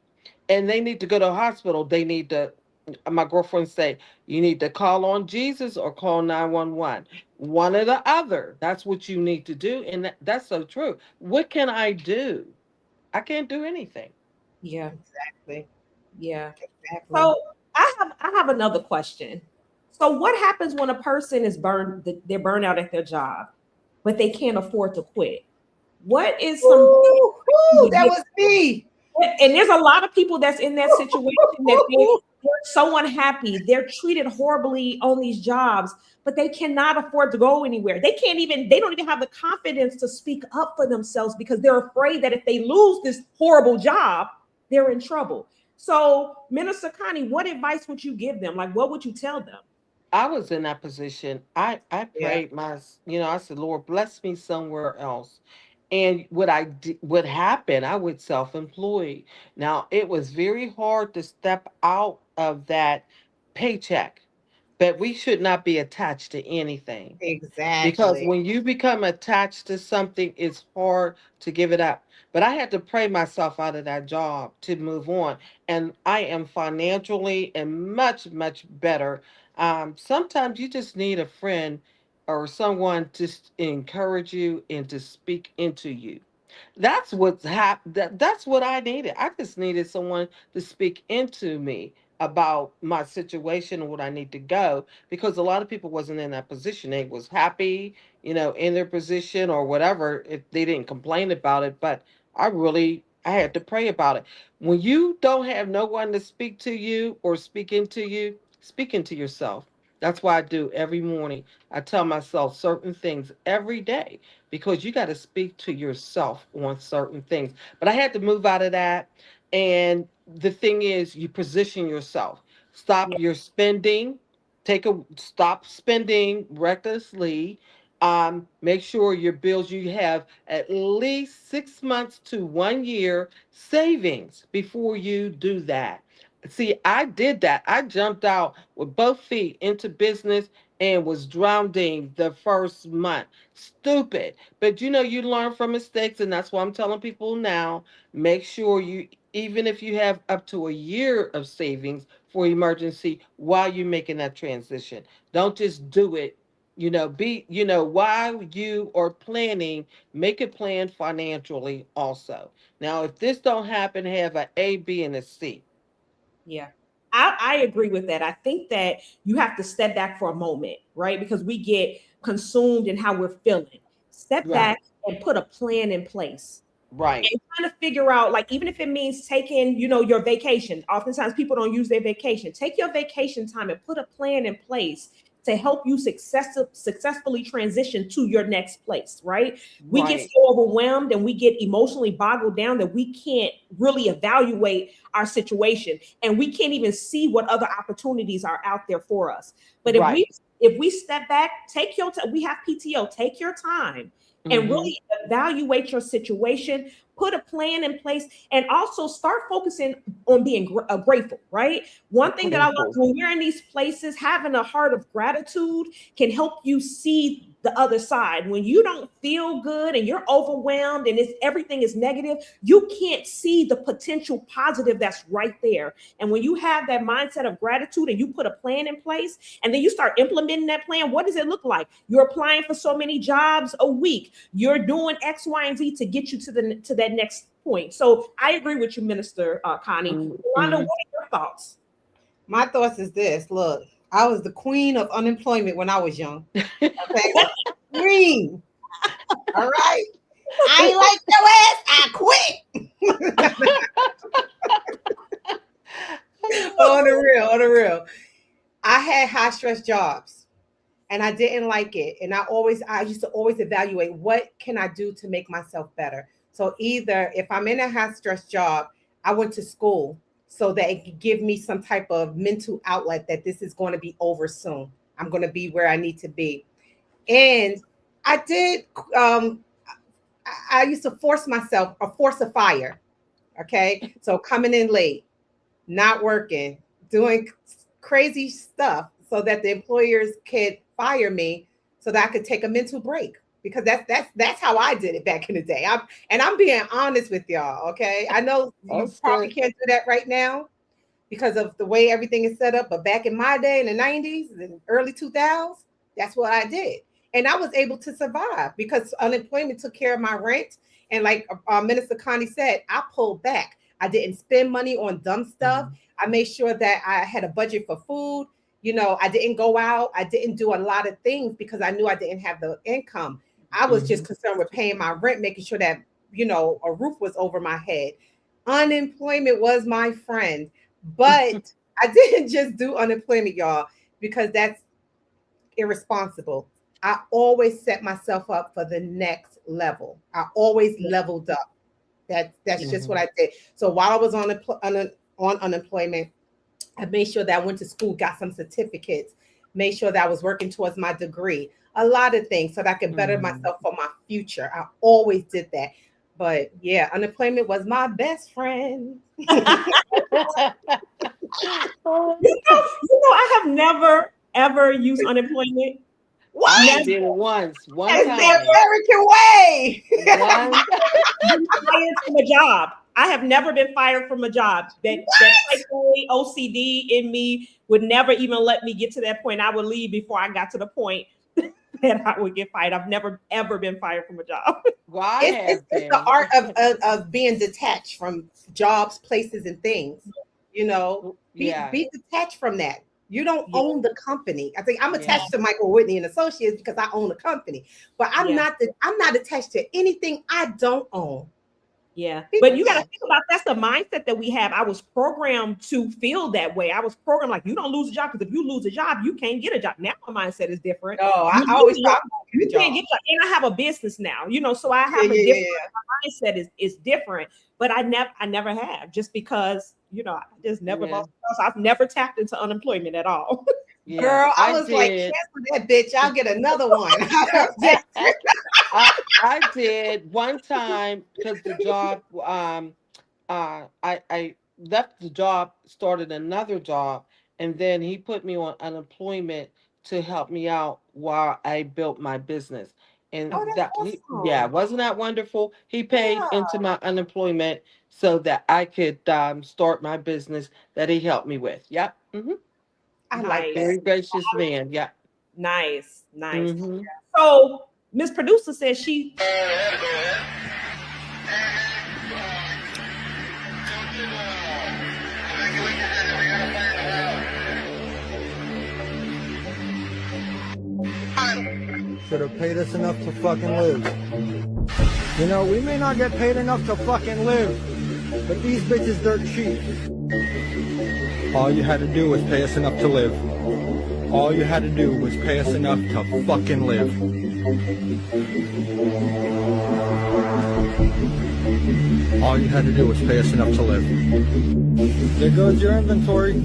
and they need to go to a hospital, they need to, my girlfriend say, you need to call on Jesus or call 911. One or the other. That's what you need to do. And that's so true. What can I do? I can't do anything. Yeah. Exactly. Yeah. Exactly. So I have another question. So what happens when a person is they're burned out at their job, but they can't afford to quit? What is some Ooh, ooh, to that get, was me. and there's a lot of people that's in that situation that they're so unhappy. They're treated horribly on these jobs, but they cannot afford to go anywhere. They don't even have the confidence to speak up for themselves because they're afraid that if they lose this horrible job, they're in trouble. So, Minister Connie, what advice would you give them? Like, what would you tell them? I was in that position. I Yeah. prayed I said, Lord, bless me somewhere else. And what happened, I was self-employed. Now, it was very hard to step out of that paycheck, but we should not be attached to anything. Because Exactly. when you become attached to something, it's hard to give it up. But I had to pray myself out of that job to move on. And I am financially and much, much better. Sometimes you just need a friend or someone to encourage you and to speak into you. That's what I needed. I just needed someone to speak into me about my situation and what I need to go, because a lot of people wasn't in that position. They was happy, in their position or whatever, if they didn't complain about it. But I had to pray about it. When you don't have no one to speak to you or speak into you, speak into yourself. That's why I do every morning. I tell myself certain things every day because you got to speak to yourself on certain things. But I had to move out of that. And the thing is, you position yourself. Stop Yeah, your spending. Stop spending recklessly. Make sure your bills, you have at least 6 months to 1 year savings before you do that. See, I did that. I jumped out with both feet into business and was drowning the first month. Stupid. But you learn from mistakes, and that's why I'm telling people now, make sure you, even if you have up to a year of savings for emergency while you're making that transition. Don't just do it. While you are planning, make a plan financially also. Now, if this don't happen, have a A, B, and a C. yeah. I agree with that. I think that you have to step back for a moment, right? Because we get consumed in how we're feeling. Step Right, back and put a plan in place right, and kind of figure out, like, even if it means taking, your vacation. Oftentimes people don't use their vacation. Take your vacation time and put a plan in place to help you successfully transition to your next place, right? We get right, so overwhelmed and we get emotionally boggled down that we can't really evaluate our situation and we can't even see what other opportunities are out there for us. But if we right. if we step back, take your time, we have PTO, take your time and Mm-hmm. really evaluate your situation, put a plan in place, and also start focusing on being grateful, right? One thing that I love Grateful. when you're in these places, having a heart of gratitude can help you see the other side. When you don't feel good and you're overwhelmed and everything is negative, you can't see the potential positive that's right there. And when you have that mindset of gratitude and you put a plan in place and then you start implementing that plan, what does it look like? You're applying for so many jobs a week. You're doing X, Y, and Z to get you to that next point. So I agree with you, Minister Connie. Wanda, what are your thoughts? My thoughts is this. Look, I was the queen of unemployment when I was young. Okay, queen. All right. I ain't like your ass. I quit. On the real. I had high stress jobs and I didn't like it. And I used to always evaluate what can I do to make myself better. So either if I'm in a high stress job, I went to school so that it could give me some type of mental outlet that this is going to be over soon. I'm going to be where I need to be. And I did, I used to force myself, or force a fire. Okay. So coming in late, not working, doing crazy stuff so that the employers could fire me so that I could take a mental break. Because that's how I did it back in the day. I'm being honest with y'all, okay? I know you probably can't do that right now because of the way everything is set up. But back in my day, in the 90s and early 2000s, that's what I did. And I was able to survive because unemployment took care of my rent. And like Minister Connie said, I pulled back. I didn't spend money on dumb stuff. I made sure that I had a budget for food. You know, I didn't go out. I didn't do a lot of things because I knew I didn't have the income. I was just concerned with paying my rent, making sure that, you know, a roof was over my head. Unemployment was my friend, but I didn't just do unemployment, y'all, because that's irresponsible. I always set myself up for the next level. I always leveled up. That's just what I did. So while I was on unemployment, I made sure that I went to school, got some certificates, made sure that I was working towards my degree. A lot of things so that I could better myself for my future. I always did that. But yeah, unemployment was my best friend. You know, I have never, ever used unemployment. What? I did it once. One That's time. the American way. Fired from a job. I have never been fired from a job. That type of OCD in me would never even let me get to that point. I would leave before I got to the point that I would get fired. I've never ever been fired from a job. Well, it's the art of being detached from jobs, places, and things. You know, be detached from that. You don't own the company. I think I'm attached to Michael Whitney and Associates because I own a company, but I'm not attached to anything I don't own. Yeah, but you got to think about that's the mindset that we have. I was programmed to feel that way. I was programmed like you don't lose a job because if you lose a job, you can't get a job. Now my mindset is different. Oh, I always thought you can't get a job, and I have a business now. You know, so I have a different my mindset is different. But I never have just because you know I just never lost. I've never tapped into unemployment at all. Yeah, girl, I was like, cancel that bitch. I'll get another one. I did one time because the job, I left the job, started another job, and then he put me on unemployment to help me out while I built my business. And awesome. Wasn't that wonderful? He paid into my unemployment so that I could start my business that he helped me with. Yep. Mm-hmm. I like very gracious man. Yeah. Nice. Mm-hmm. So Miss Producer says she should have paid us enough to fucking live. You know, we may not get paid enough to fucking live, but these bitches dirt cheap. All you had to do was pay us enough to live. All you had to do was pay us enough to fucking live. All you had to do was pay us enough to live. There goes your inventory.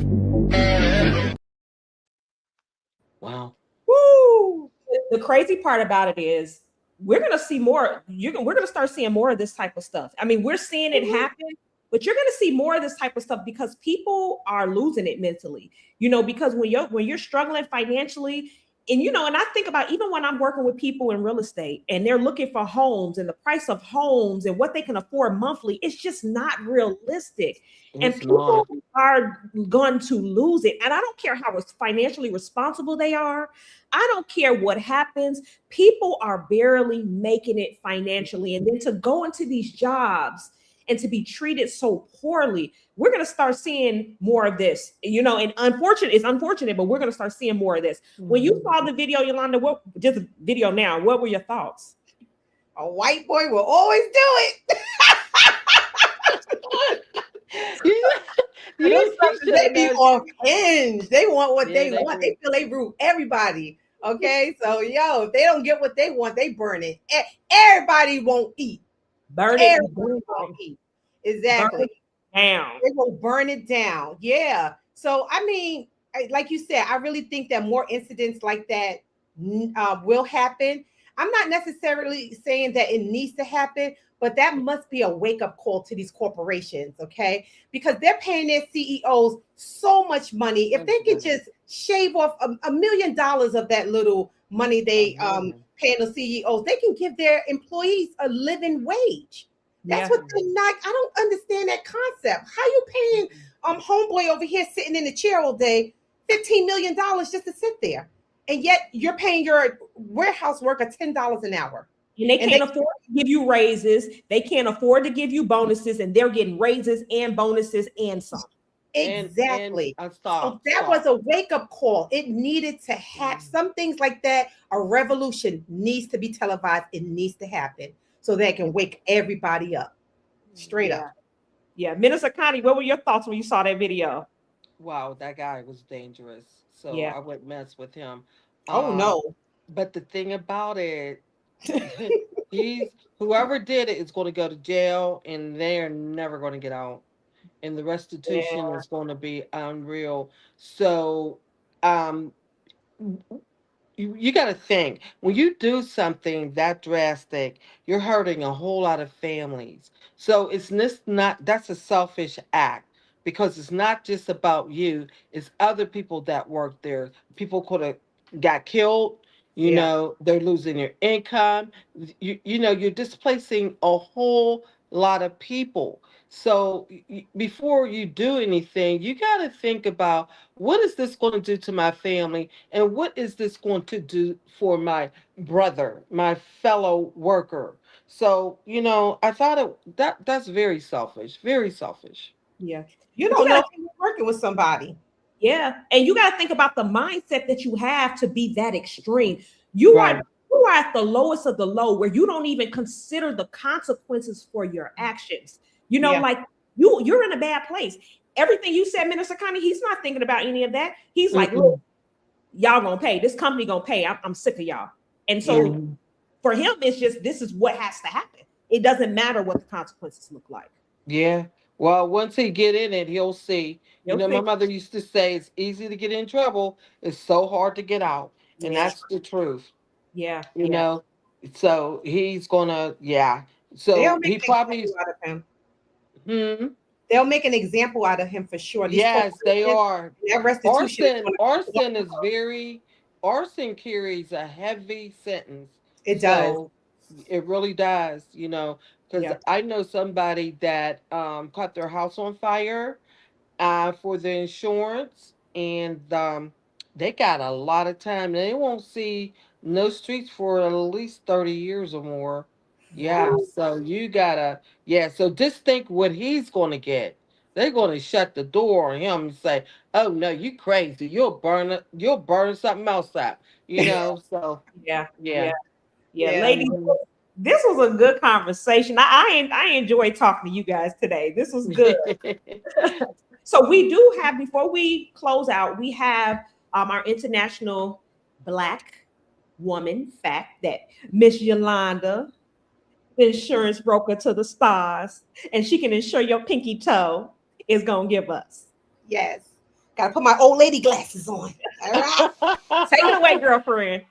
Wow. Woo! The crazy part about it is we're going to see more. We're going to start seeing more of this type of stuff. I mean, we're seeing it happen. But you're going to see more of this type of stuff because people are losing it mentally, you know, because when you're struggling financially And and I think about even when I'm working with people in real estate and they're looking for homes and the price of homes and what they can afford monthly, it's just not realistic. And It's people not. are going to lose it. And I don't care how financially responsible they are. I don't care what happens. People are barely making it financially. And then to go into these jobs and to be treated so poorly, we're going to start seeing more of this, and it's unfortunate, but we're going to start seeing more of this. When you saw the video, Yolanda, what just a video now, what were your thoughts? A white boy will always do it. And those You suckers, should they have be known. on hinge. They want what Yeah, they they want. They do. feel they rule everybody. Okay, so if they don't get what they want, they burn it. Everybody won't eat. Burn it Everybody won't eat. burn Exactly. it down. They will burn it down. Yeah. So I mean, like you said, I really think that more incidents like that will happen. I'm not necessarily saying that it needs to happen, but that must be a wake up call to these corporations, okay? Because they're paying their CEOs so much money. If they could just shave off $1 million of that little money they paying the CEOs, they can give their employees a living wage. That's what they're not. I don't understand that concept. How you paying homeboy over here sitting in the chair all day $15 million just to sit there, and yet you're paying your warehouse worker $10 an hour, and they can't afford to give you raises. They can't afford to give you bonuses, and they're getting raises and bonuses and some. Exactly. Stop. So that was a wake up call. It needed to happen. Some things like that, a revolution needs to be televised. It needs to happen so that it can wake everybody up. Straight up. Yeah. Minister Connie, what were your thoughts when you saw that video? Wow, that guy was dangerous. So Yeah. I wouldn't mess with him. Oh no. But the thing about it, he's whoever did it is going to go to jail, and they're never going to get out. And the restitution is going to be unreal. So, um, you got to think when you do something that drastic, you're hurting a whole lot of families. So it's this not that's a selfish act because it's not just about you, it's other people that work there. People could have got killed. Yeah. They're losing their income. You're displacing a whole lot of people. So before you do anything, you got to think about what is this going to do to my family, and what is this going to do for my brother, my fellow worker? So, I thought that's very selfish, very selfish. Yeah. You don't know if you're working with somebody. Yeah. And you got to think about the mindset that you have to be that extreme. You are at the lowest of the low where you don't even consider the consequences for your actions. Like you're in a bad place. Everything you said, Minister Connie, he's not thinking about any of that. He's like, look, y'all gonna pay. This company gonna pay. I'm sick of y'all. And so for him, it's just this is what has to happen. It doesn't matter what the consequences look like. Yeah. Well, once he get in it, he'll see. He'll My see. mother used to say it's easy to get in trouble. It's so hard to get out. And that's the truth. Yeah. You know. So he's gonna, yeah. They'll So make he an probably example out of him. hmm. They'll make an example out of him for sure. Yes, they are. That restitution Arson carries a heavy sentence. It does. So it really does, because I know somebody that caught their house on fire for the insurance, and they got a lot of time. They won't see no streets for at least 30 years or more. Yeah, Wow. so so just think what he's going to get. They're going to shut the door on him and say, "Oh no, you crazy. You'll burn something else up." So Yeah. yeah. Ladies, this was a good conversation. I enjoyed talking to you guys today. This was good. So we do have, before we close out, we have our international Black woman fact that Miss Yolanda, the insurance broker to the stars, and she can insure your pinky toe, is gonna give us. Yes. Gotta put my old lady glasses on. All right. Take it away, girlfriend.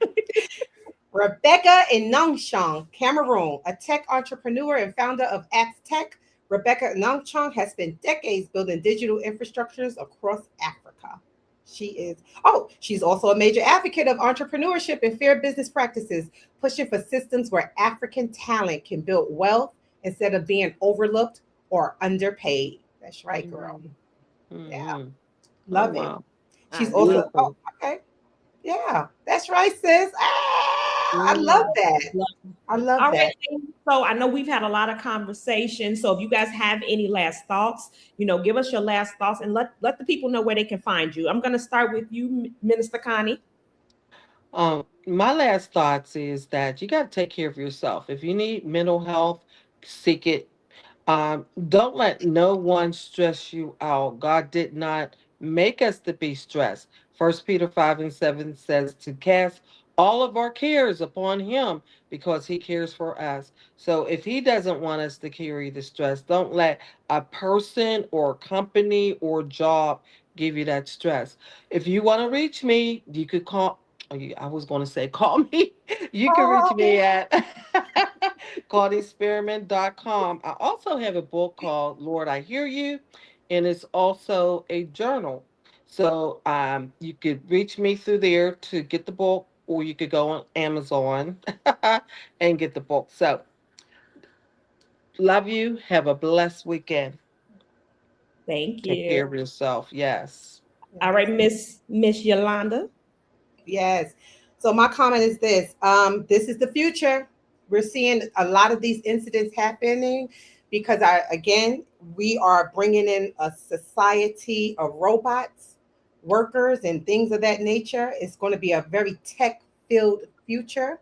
Rebecca Inongchong, Cameroon, a tech entrepreneur and founder of Axe Tech. Rebecca Inongchong has spent decades building digital infrastructures across Africa. She is. Oh, she's also a major advocate of entrepreneurship and fair business practices, pushing for systems where African talent can build wealth instead of being overlooked or underpaid. That's right, girl. Yeah, Mm-hmm. Oh, love it. wow. She's also, oh, Beautiful. okay. Yeah, that's right, sis. I love Mm. that. I love All that. right. So I know we've had a lot of conversation. So if you guys have any last thoughts, give us your last thoughts and let the people know where they can find you. I'm going to start with you, Minister Connie. My last thoughts is that you got to take care of yourself. If you need mental health, seek it. Don't let no one stress you out. God did not make us to be stressed. First Peter 5:7 says to cast all of our cares upon him because he cares for us. So if he doesn't want us to carry the stress, don't let a person or company or job give you that stress. If you want to reach me, you could call. I was going to say, call me. You can reach Oh, me at callexperiment.com. I also have a book called Lord, I Hear You, and it's also a journal. So you could reach me through there to get the book, or you could go on Amazon and get the book. So love you. Have a blessed weekend. Thank Take you. care of yourself. Yes. All right, Miss Yolanda. yes. So my comment is this. This is the future. We're seeing a lot of these incidents happening because again, we are bringing in a society of robots, workers, and things of that nature. It's going to be a very tech-filled future,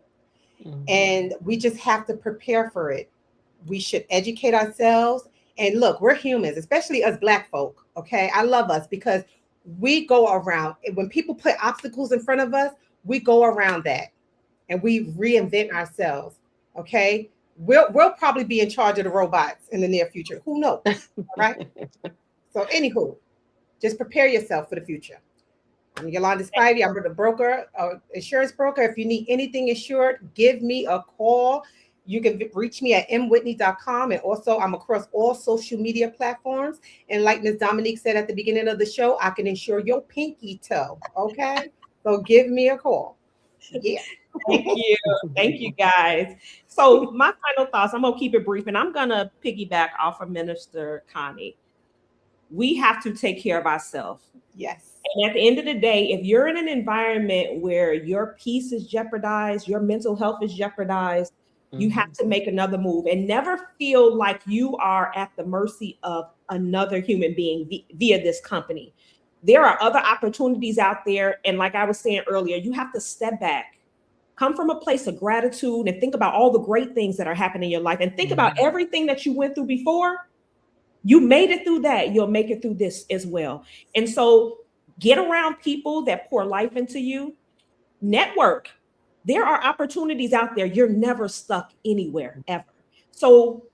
Mhm. and we just have to prepare for it. We should educate ourselves. And look, we're humans, especially us Black folk. Okay, I love us because we go around when people put obstacles in front of us, we go around that and we reinvent ourselves. Okay, we'll probably be in charge of the robots in the near future. Who knows? All right. So, anywho, just prepare yourself for the future. I'm Yolanda Spivey. I'm the broker, insurance broker. If you need anything insured, give me a call. You can reach me at mwhitney.com. And also, I'm across all social media platforms. And like Ms. Dominique said at the beginning of the show, I can insure your pinky toe. Okay. So give me a call. Yeah. Thank you. Thank you, guys. So my final thoughts, I'm going to keep it brief and I'm going to piggyback off of Minister Connie. We have to take care of ourselves. Yes. And at the end of the day, if you're in an environment where your peace is jeopardized, your mental health is jeopardized, you have Mhm. to make another move and never feel like you are at the mercy of another human being via this company. There are other opportunities out there. And like I was saying earlier, you have to step back, come from a place of gratitude and think about all the great things that are happening in your life and think about Mhm. everything that you went through before. You made it through that, you'll make it through this as well. And so get around people that pour life into you, network. There are opportunities out there. You're never stuck anywhere ever. So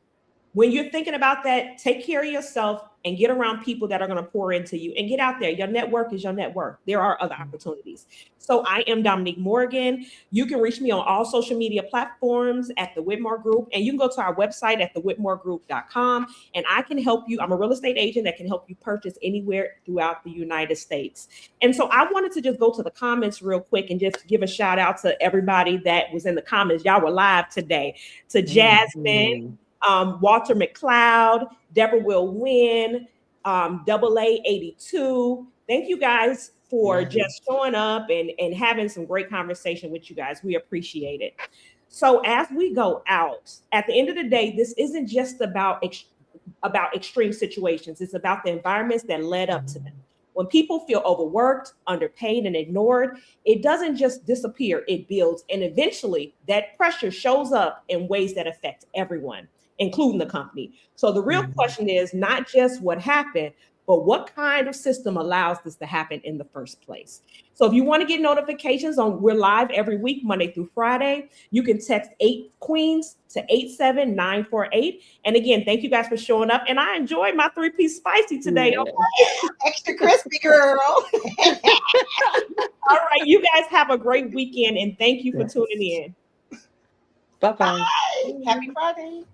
when you're thinking about that, take care of yourself and get around people that are going to pour into you and get out there. Your network is your network. There are other opportunities. So I am Dominique Morgan. You can reach me on all social media platforms at the Whitmore Group, and you can go to our website at thewhitmoregroup.com, and I can help you. I'm a real estate agent that can help you purchase anywhere throughout the United States. And so I wanted to just go to the comments real quick and just give a shout out to everybody that was in the comments. Y'all were live today. To Jasmine, Mhm. Walter McLeod, Deborah Will Win, Double A 82. Thank you guys for Yes. just showing up and having some great conversation with you guys. We appreciate it. So as we go out, at the end of the day, this isn't just about extreme situations. It's about the environments that led up to them. When people feel overworked, underpaid, and ignored, it doesn't just disappear, it builds. And eventually, that pressure shows up in ways that affect everyone, including the company. So the real Mhm. question is not just what happened, but what kind of system allows this to happen in the first place? So if you want to get notifications on, we're live every week, Monday through Friday. You can text 8 Queens to 87948. And again, thank you guys for showing up. And I enjoyed my 3-piece spicy today. Yeah. Extra crispy, girl. All right, you guys have a great weekend and thank you for tuning Yes. in. Bye bye. Bye. Happy Friday.